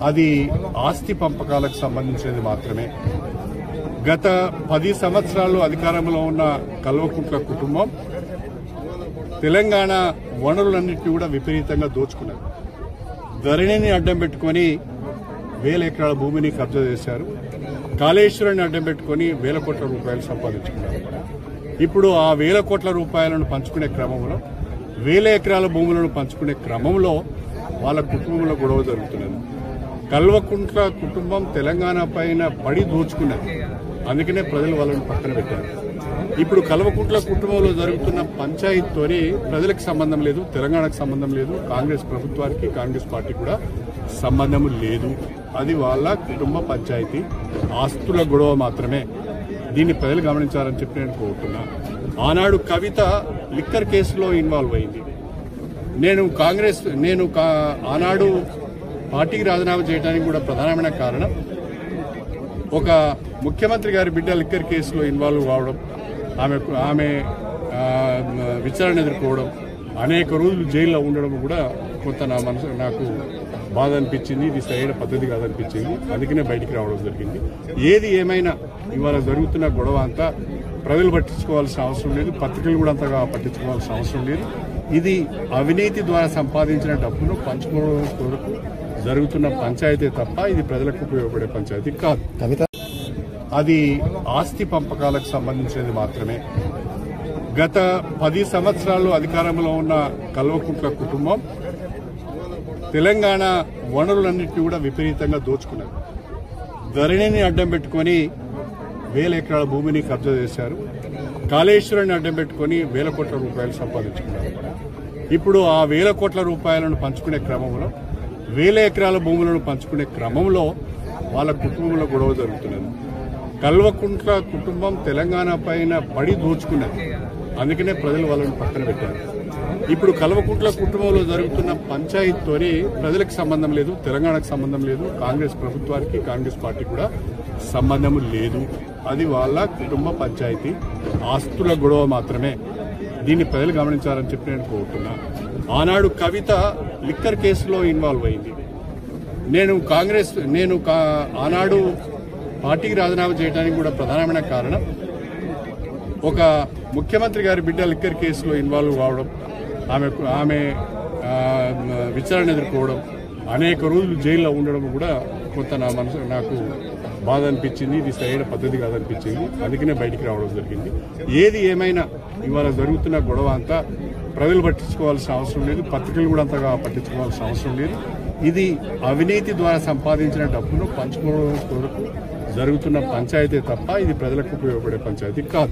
అది ఆస్తి పంపకాలకు సంబంధించినది మాత్రమే. గత 10 సంవత్సరాలు అధికారంలో ఉన్న కల్వకుంట్ల కుటుంబం తెలంగాణ వనరులన్నింటినీ కూడా విపరీతంగా దోచుకున్నారు. ధరణిని అడ్డం పెట్టుకుని 1000 ఎకరాల భూమిని కబ్జా చేశారు. కాళేశ్వరాన్ని అడ్డం పెట్టుకుని 1000 కోట్ల రూపాయలు సంపాదించుకున్నారు. ఇప్పుడు ఆ 1000 కోట్ల రూపాయలను పంచుకునే క్రమంలో 1000 ఎకరాల భూములను పంచుకునే క్రమంలో వాళ్ళ కుటుంబంలో గొడవ జరుగుతున్నది. కల్వకుంట్ల కుటుంబం తెలంగాణ పైన పడి దోచుకున్నది. అందుకనే ప్రజలు వాళ్ళని పక్కన పెట్టారు. ఇప్పుడు కల్వకుంట్ల కుటుంబంలో జరుగుతున్న పంచాయతీతోని ప్రజలకు సంబంధం లేదు, తెలంగాణకు సంబంధం లేదు, కాంగ్రెస్ ప్రభుత్వానికి కాంగ్రెస్ పార్టీ కూడా సంబంధం లేదు. అది వాళ్ళ కుటుంబ పంచాయతీ, ఆస్తుల గొడవ మాత్రమే. దీన్ని ప్రజలు గమనించాలని చెప్పి నేను కోరుతున్నా. ఆనాడు కవిత లిక్కర్ కేసులో ఇన్వాల్వ్ అయింది. నేను ఆనాడు పార్టీకి రాజీనామా చేయడానికి కూడా ప్రధానమైన కారణం ఒక ముఖ్యమంత్రి గారి బిడ్డ లిక్కర్ కేసులో ఇన్వాల్వ్ కావడం, ఆమె విచారణ ఎదుర్కోవడం, అనేక రోజులు జైల్లో ఉండడం కూడా కొంత నాకు బాధ అనిపించింది. ఇది సరైన పద్ధతి కాదనిపించింది. అందుకనే బయటికి రావడం జరిగింది. ఏది ఏమైనా ఇవాళ జరుగుతున్న గొడవ అంతా ప్రజలు పట్టించుకోవాల్సిన అవసరం లేదు, పత్రికలు కూడా అంతగా పట్టించుకోవాల్సిన అవసరం లేదు. ఇది అవినీతి ద్వారా సంపాదించిన డబ్బును పంచుకోవడం కొరకు జరుగుతున్న పంచాయతీ తప్ప ఇది ప్రజలకు ఉపయోగపడే పంచాయతీ కాదు. అది ఆస్తి పంపకాలకు సంబంధించినది మాత్రమే. గత 10 సంవత్సరాలు అధికారంలో ఉన్న కల్వకుంట్ల కుటుంబం తెలంగాణ వనరులన్నింటినీ కూడా విపరీతంగా దోచుకున్నారు. ధరణిని అడ్డం పెట్టుకుని 1000 ఎకరాల భూమిని కబ్జా చేశారు. కాళేశ్వరాన్ని అడ్డం పెట్టుకుని 1000 కోట్ల రూపాయలు సంపాదించుకున్నారు. ఇప్పుడు ఆ 1000 కోట్ల రూపాయలను పంచుకునే క్రమంలో 1000 ఎకరాల భూములను పంచుకునే క్రమంలో వాళ్ళ కుటుంబంలో గొడవ జరుగుతున్నది. కల్వకుంట్ల కుటుంబం తెలంగాణ పైన పడి దోచుకున్నది. అందుకనే ప్రజలు వాళ్ళని పక్కన పెట్టారు. ఇప్పుడు కల్వకుంట్ల కుటుంబంలో జరుగుతున్న పంచాయతీతోని ప్రజలకు సంబంధం లేదు, తెలంగాణకు సంబంధం లేదు, కాంగ్రెస్ ప్రభుత్వానికి కాంగ్రెస్ పార్టీ కూడా సంబంధం లేదు. అది వాళ్ళ కుటుంబ పంచాయతీ, ఆస్తుల గొడవ మాత్రమే. దీన్ని ప్రజలు గమనించాలని చెప్పి నేను కోరుతున్నా. ఆనాడు కవిత లిక్కర్ కేసులో ఇన్వాల్వ్ అయింది. ఆనాడు పార్టీకి రాజీనామా చేయడానికి కూడా ప్రధానమైన కారణం ఒక ముఖ్యమంత్రి గారి బిడ్డ లిక్కర్ కేసులో ఇన్వాల్వ్ కావడం, ఆమె విచారణ ఎదుర్కోవడం, అనేక రోజులు జైల్లో ఉండడం కూడా కొంత నాకు బాధ అనిపించింది. ఇది సరైన పద్ధతి కాదనిపించింది. అందుకనే బయటికి రావడం జరిగింది. ఏది ఏమైనా ఇవాళ జరుగుతున్న గొడవ అంతా ప్రజలు పట్టించుకోవాల్సిన అవసరం లేదు, పత్రికలు కూడా అంతగా పట్టించుకోవాల్సిన అవసరం లేదు. ఇది అవినీతి ద్వారా సంపాదించిన డబ్బును పంచుకోవడం కొరకు జరుగుతున్న పంచాయతీ తప్ప ఇది ప్రజలకు ఉపయోగపడే పంచాయతీ కాదు.